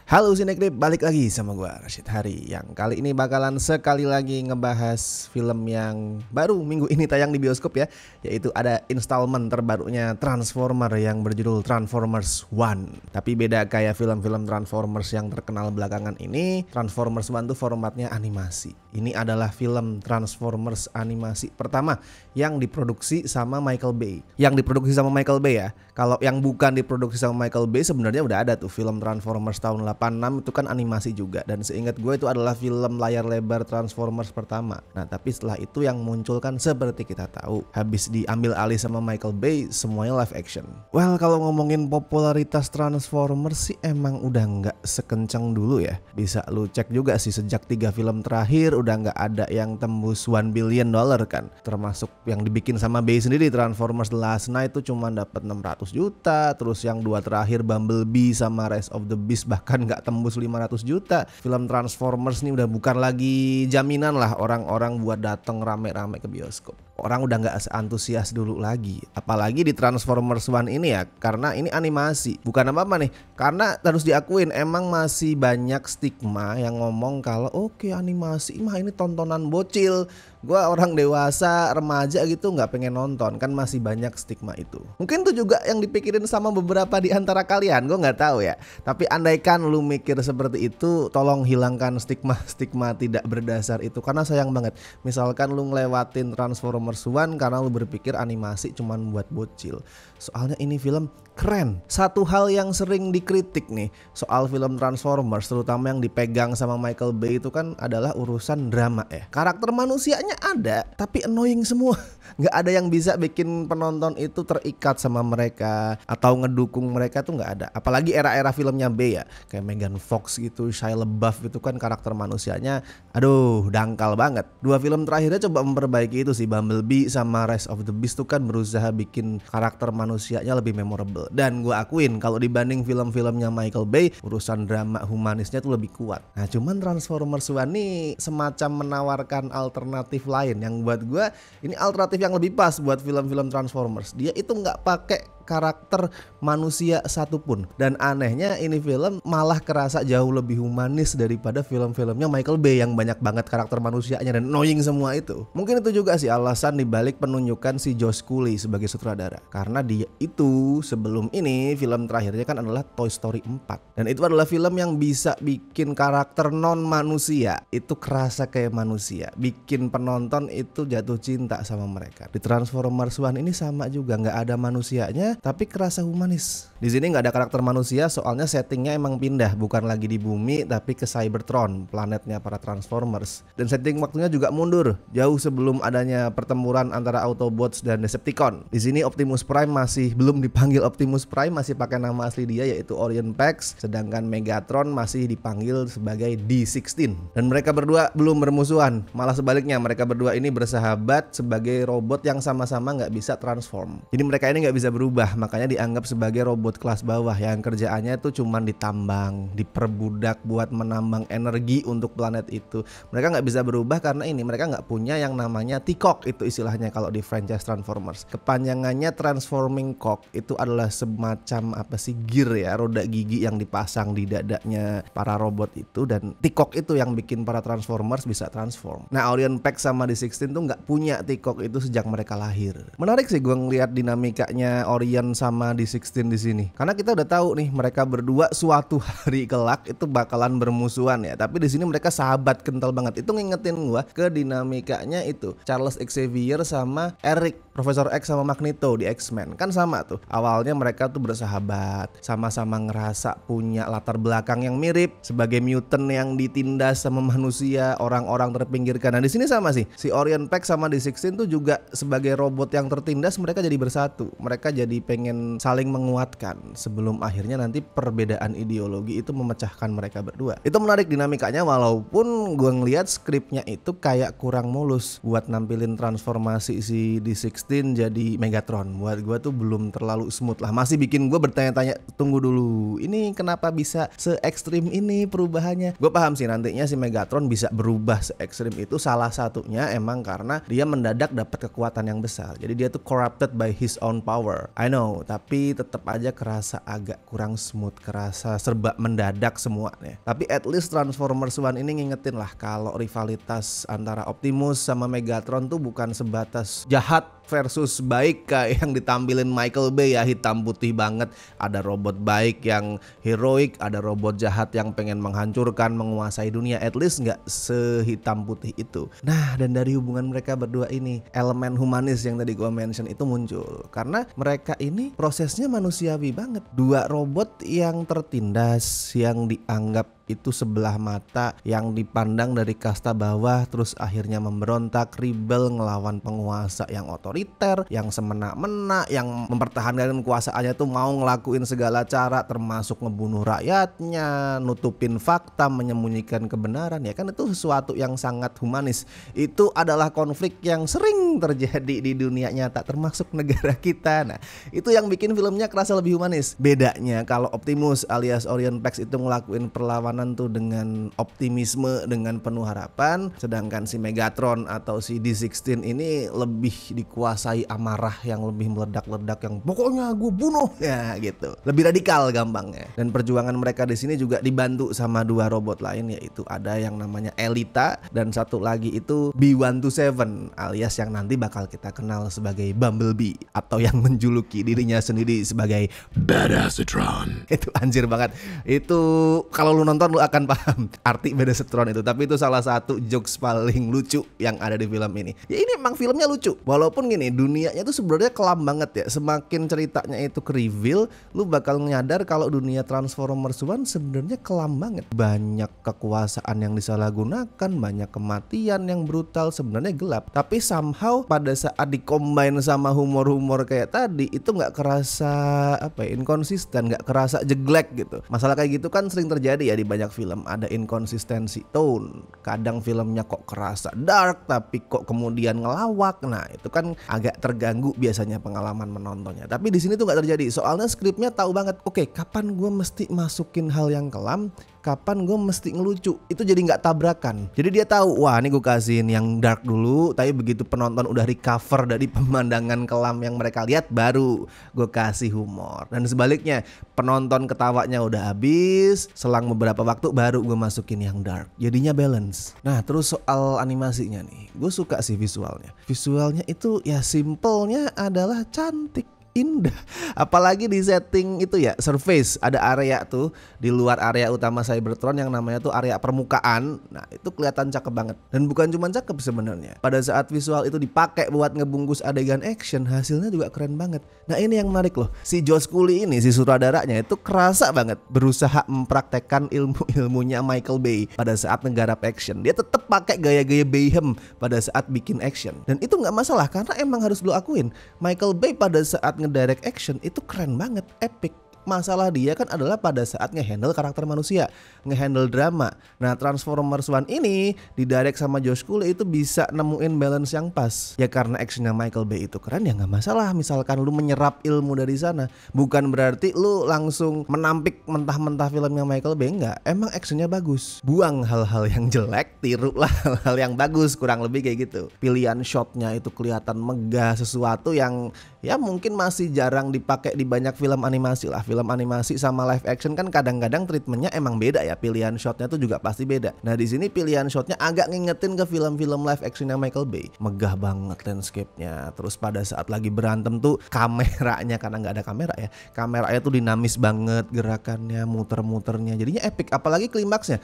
Halo Sinekrip, balik lagi sama gua Rashid Hari, yang kali ini bakalan sekali lagi ngebahas film yang baru minggu ini tayang di bioskop ya, yaitu ada installment terbarunya Transformer yang berjudul Transformers One. Tapi beda kayak film-film Transformers yang terkenal belakangan ini, Transformers One tuh formatnya animasi. Ini adalah film Transformers animasi pertama yang diproduksi sama Michael Bay. Yang diproduksi sama Michael Bay ya. Kalau yang bukan diproduksi sama Michael Bay sebenarnya udah ada tuh film Transformers tahun 86 itu kan animasi juga, dan seingat gue itu adalah film layar lebar Transformers pertama. Nah tapi setelah itu yang muncul kan seperti kita tahu, habis diambil alih sama Michael Bay semuanya live action. Well, kalau ngomongin popularitas Transformers sih emang udah nggak sekencang dulu ya. Bisa lu cek juga sih, sejak 3 film terakhir udah nggak ada yang tembus $1 billion kan. Termasuk yang dibikin sama Bay sendiri, Transformers The Last Knight itu cuma dapat 600 juta. Terus yang 2 terakhir Bumblebee sama Rise of the Beast bahkan nggak tembus 500 juta. Film Transformers nih udah bukan lagi jaminan lah orang-orang buat datang rame-rame ke bioskop. Orang udah nggak seantusias dulu lagi. Apalagi di Transformers One ini ya, karena ini animasi. Bukan apa-apa nih, karena harus diakuin emang masih banyak stigma yang ngomong kalau oke, animasi mah ini tontonan bocil. Gua orang dewasa, remaja gitu nggak pengen nonton, kan masih banyak stigma itu. Mungkin tuh juga yang dipikirin sama beberapa di antara kalian, gue nggak tahu ya. Tapi andaikan lu mikir seperti itu, tolong hilangkan stigma tidak berdasar itu, karena sayang banget. Misalkan lu ngelewatin Transformers One karena lu berpikir animasi cuman buat bocil. Soalnya ini film keren. Satu hal yang sering dikritik nih soal film Transformers, terutama yang dipegang sama Michael Bay itu kan adalah urusan drama ya. Karakter manusianya ada, tapi annoying semua. Nggak ada yang bisa bikin penonton itu terikat sama mereka atau ngedukung mereka tuh nggak ada. Apalagi era-era filmnya Bay ya, kayak Megan Fox gitu, Shia LaBeouf itu kan karakter manusianya aduh dangkal banget. 2 film terakhirnya coba memperbaiki itu sih, Bumblebee sama Rise of the Beast tuh kan berusaha bikin karakter manusianya lebih memorable. Dan gue akuin kalau dibanding film-filmnya Michael Bay, urusan drama humanisnya tuh lebih kuat. Nah cuman Transformers One nih semacam menawarkan alternatif lain yang buat gue ini alternatif yang lebih pas buat film-film Transformers. Dia itu nggak pakai karakter manusia satupun, dan anehnya ini film malah kerasa jauh lebih humanis daripada film-filmnya Michael Bay yang banyak banget karakter manusianya dan annoying semua itu. Mungkin itu juga sih alasan dibalik penunjukan si Josh Cooley sebagai sutradara, karena dia itu sebelum ini film terakhirnya kan adalah Toy Story 4, dan itu adalah film yang bisa bikin karakter non manusia itu kerasa kayak manusia, bikin penonton itu jatuh cinta sama mereka. Di Transformers One ini sama juga, nggak ada manusianya tapi kerasa humanis. Di sini nggak ada karakter manusia soalnya settingnya emang pindah, bukan lagi di bumi tapi ke Cybertron, planetnya para Transformers. Dan setting waktunya juga mundur, jauh sebelum adanya pertempuran antara Autobots dan Decepticon. Di sini Optimus Prime masih belum dipanggil Optimus Prime, masih pakai nama asli dia yaitu Orion Pax, sedangkan Megatron masih dipanggil sebagai D16. Dan mereka berdua belum bermusuhan, malah sebaliknya mereka berdua ini bersahabat sebagai robot yang sama-sama nggak bisa transform. Jadi mereka ini nggak bisa berubah, makanya dianggap sebagai robot kelas bawah yang kerjaannya itu cuman ditambang, diperbudak buat menambang energi untuk planet itu. Mereka nggak bisa berubah karena ini mereka nggak punya yang namanya T-Cog, itu istilahnya kalau di franchise Transformers. Kepanjangannya Transforming Cog, itu adalah semacam apa sih, gear ya, roda gigi yang dipasang di dadanya para robot itu, dan T-Cog itu yang bikin para Transformers bisa transform. Nah Orion Pax sama D16 tuh nggak punya T-Cog itu sejak mereka lahir. Menarik sih gue ngeliat dinamikanya Orion sama D16 di sini, karena kita udah tahu nih mereka berdua suatu hari kelak itu bakalan bermusuhan ya, tapi di sini mereka sahabat kental banget. Itu ngingetin gua ke dinamikanya itu Charles Xavier sama Eric, Profesor X sama Magneto di X-Men kan sama tuh. Awalnya mereka tuh bersahabat, sama-sama ngerasa punya latar belakang yang mirip sebagai mutant yang ditindas sama manusia, orang-orang terpinggirkan. Nah di sini sama sih, si Orion Pax sama D16 tuh juga sebagai robot yang tertindas, mereka jadi bersatu. Mereka jadi pengen saling menguatkan sebelum akhirnya nanti perbedaan ideologi itu memecahkan mereka berdua. Itu menarik dinamikanya, walaupun gue ngelihat skripnya itu kayak kurang mulus buat nampilin transformasi si D16 jadi Megatron. Buat gue tuh belum terlalu smooth lah, masih bikin gue bertanya-tanya, tunggu dulu, ini kenapa bisa se ekstrim ini perubahannya. Gue paham sih nantinya si Megatron bisa berubah se ekstrim itu, salah satunya emang karena dia mendadak dapat kekuatan yang besar, jadi dia tuh corrupted by his own power. I I know, tapi tetap aja kerasa agak kurang smooth, kerasa serba mendadak semuanya. Tapi at least Transformers One ini ngingetin lah kalau rivalitas antara Optimus sama Megatron tuh bukan sebatas jahat versus baik kayak yang ditampilin Michael Bay ya, hitam putih banget. Ada robot baik yang heroik, ada robot jahat yang pengen menghancurkan, menguasai dunia. At least nggak sehitam putih itu. Nah, dan dari hubungan mereka berdua ini, elemen humanis yang tadi gue mention itu muncul karena mereka ini prosesnya manusiawi banget. Dua robot yang tertindas, yang dianggap itu sebelah mata, yang dipandang dari kasta bawah, terus akhirnya memberontak, rebel, ngelawan penguasa yang otoriter, yang semena-mena, yang mempertahankan kekuasaannya tuh mau ngelakuin segala cara, termasuk ngebunuh rakyatnya, nutupin fakta, menyembunyikan kebenaran. Ya kan, itu sesuatu yang sangat humanis. Itu adalah konflik yang sering terjadi di dunia nyata, termasuk negara kita. Nah, itu yang bikin filmnya kerasa lebih humanis. Bedanya kalau Optimus alias Orion Pax itu ngelakuin perlawanan tuh dengan optimisme, dengan penuh harapan, sedangkan si Megatron atau si D16 ini lebih dikuasai amarah yang lebih meledak-ledak, yang pokoknya gue bunuh ya gitu, lebih radikal gampangnya. Dan perjuangan mereka di sini juga dibantu sama dua robot lain, yaitu ada yang namanya Elita dan satu lagi itu B127 alias yang nanti bakal kita kenal sebagai Bumblebee atau yang menjuluki dirinya sendiri sebagai Badassatron. Itu anjir banget. Itu kalau lu nonton lu akan paham arti Badassatron itu. Tapi itu salah satu jokes paling lucu yang ada di film ini. Ya ini emang filmnya lucu. Walaupun gini, dunianya tuh sebenarnya kelam banget ya. Semakin ceritanya itu ke reveal, lu bakal nyadar kalau dunia Transformers One sebenarnya kelam banget. Banyak kekuasaan yang disalahgunakan, banyak kematian yang brutal, sebenarnya gelap. Tapi somehow pada saat di-combine sama humor-humor kayak tadi, itu nggak kerasa inkonsisten, nggak kerasa jeglek gitu. Masalah kayak gitu kan sering terjadi ya di banyak film, ada inkonsistensi tone. Kadang filmnya kok kerasa dark tapi kok kemudian ngelawak. Nah, itu kan agak terganggu biasanya pengalaman menontonnya. Tapi di sini tuh nggak terjadi. Soalnya skripnya tahu banget, oke, kapan gue mesti masukin hal yang kelam, kapan gue mesti ngelucu. Itu jadi nggak tabrakan. Jadi dia tahu, wah ini gue kasihin yang dark dulu, tapi begitu penonton udah recover dari pemandangan kelam yang mereka lihat, baru gue kasih humor. Dan sebaliknya, penonton ketawanya udah habis, selang beberapa waktu baru gue masukin yang dark. Jadinya balance. Nah, terus soal animasinya nih, gue suka sih visualnya. Visualnya itu ya simpelnya adalah cantik, indah. Apalagi di setting itu ya, surface, ada area tuh di luar area utama Cybertron yang namanya tuh area permukaan. Nah, itu kelihatan cakep banget. Dan bukan cuma cakep sebenarnya. Pada saat visual itu dipakai buat ngebungkus adegan action, hasilnya juga keren banget. Nah, ini yang menarik loh. Si Josh Cooley ini, si sutradaranya itu kerasa banget berusaha mempraktekkan ilmu-ilmunya Michael Bay pada saat ngegarap action. Dia tetap pakai gaya-gaya Bayhem pada saat bikin action. Dan itu nggak masalah karena emang harus lo akuin, Michael Bay pada saat ngedirect action itu keren banget, epic. Masalah dia kan adalah pada saat ngehandle karakter manusia, ngehandle drama. Nah, Transformers One ini didirect sama Josh Cooley itu bisa nemuin balance yang pas. Ya karena actionnya Michael Bay itu keren, ya nggak masalah misalkan lu menyerap ilmu dari sana. Bukan berarti lu langsung menampik mentah-mentah filmnya Michael Bay, enggak. Emang actionnya bagus. Buang hal-hal yang jelek, tirulah hal-hal yang bagus, kurang lebih kayak gitu. Pilihan shotnya itu kelihatan megah, sesuatu yang ya mungkin masih jarang dipakai di banyak film animasi lah. Film animasi sama live action kan kadang-kadang treatmentnya emang beda ya, pilihan shotnya tuh juga pasti beda. Nah, di sini pilihan shotnya agak ngingetin ke film-film live actionnya Michael Bay. Megah banget landscape-nya. Terus pada saat lagi berantem tuh kameranya, karena nggak ada kamera ya, kameranya tuh dinamis banget, gerakannya, muter-muternya, jadinya epic. Apalagi klimaksnya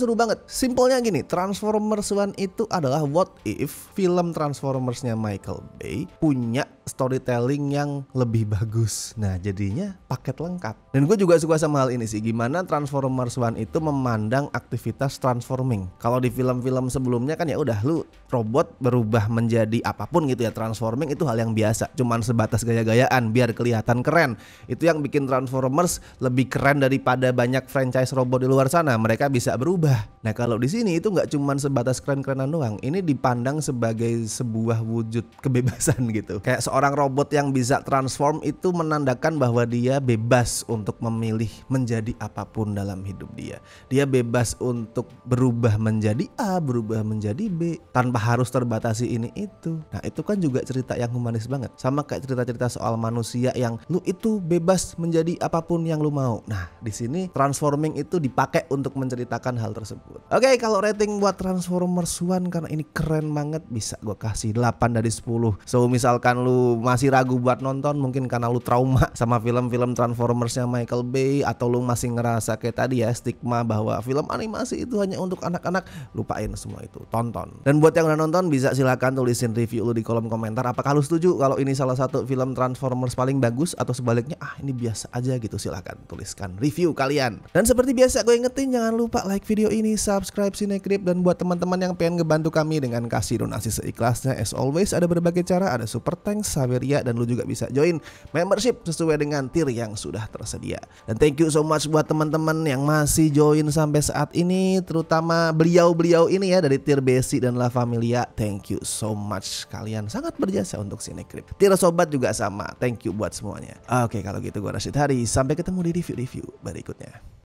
seru banget. Simpelnya gini, Transformers One itu adalah what if film Transformers-nya Michael Bay punya storytelling yang lebih bagus. Nah, jadinya paket lengkap. Dan gue juga suka sama hal ini sih, gimana Transformers One itu memandang aktivitas transforming. Kalau di film-film sebelumnya kan ya udah, lu robot berubah menjadi apapun gitu ya, transforming itu hal yang biasa, cuman sebatas gaya-gayaan biar kelihatan keren. Itu yang bikin Transformers lebih keren daripada banyak franchise robot di luar sana, mereka bisa berubah. Nah, kalau di sini itu nggak cuman sebatas keren-kerenan doang, ini dipandang sebagai sebuah wujud kebebasan gitu. Kayak seorang robot robot yang bisa transform itu menandakan bahwa dia bebas untuk memilih menjadi apapun dalam hidup dia. Dia bebas untuk berubah menjadi A, berubah menjadi B tanpa harus terbatasi ini itu. Nah, itu kan juga cerita yang humanis banget. Sama kayak cerita-cerita soal manusia yang lu itu bebas menjadi apapun yang lu mau. Nah, di sini transforming itu dipakai untuk menceritakan hal tersebut. Oke, kalau rating buat Transformers One karena ini keren banget bisa gue kasih 8 dari 10. So misalkan lu masih ragu buat nonton mungkin karena lu trauma sama film-film Transformersnya Michael Bay, atau lu masih ngerasa kayak tadi ya stigma bahwa film animasi itu hanya untuk anak-anak, lupain semua itu, tonton. Dan buat yang udah nonton bisa silakan tulisin review lu di kolom komentar. Apakah lu setuju kalau ini salah satu film Transformers paling bagus, atau sebaliknya ini biasa aja gitu? Silakan tuliskan review kalian. Dan seperti biasa gue ingetin jangan lupa like video ini, subscribe Cinecrip, dan buat teman-teman yang pengen ngebantu kami dengan kasih donasi seikhlasnya, as always ada berbagai cara, ada super thanks, Saweria, dan lu juga bisa join membership sesuai dengan tier yang sudah tersedia. Dan thank you so much buat teman-teman yang masih join sampai saat ini, terutama beliau-beliau ini ya dari tier Basic dan La Familia. Thank you so much, kalian sangat berjasa untuk Cinecrip. Tier sobat juga sama, thank you buat semuanya. Oke, kalau gitu gue Rashid Hari, sampai ketemu di review-review berikutnya.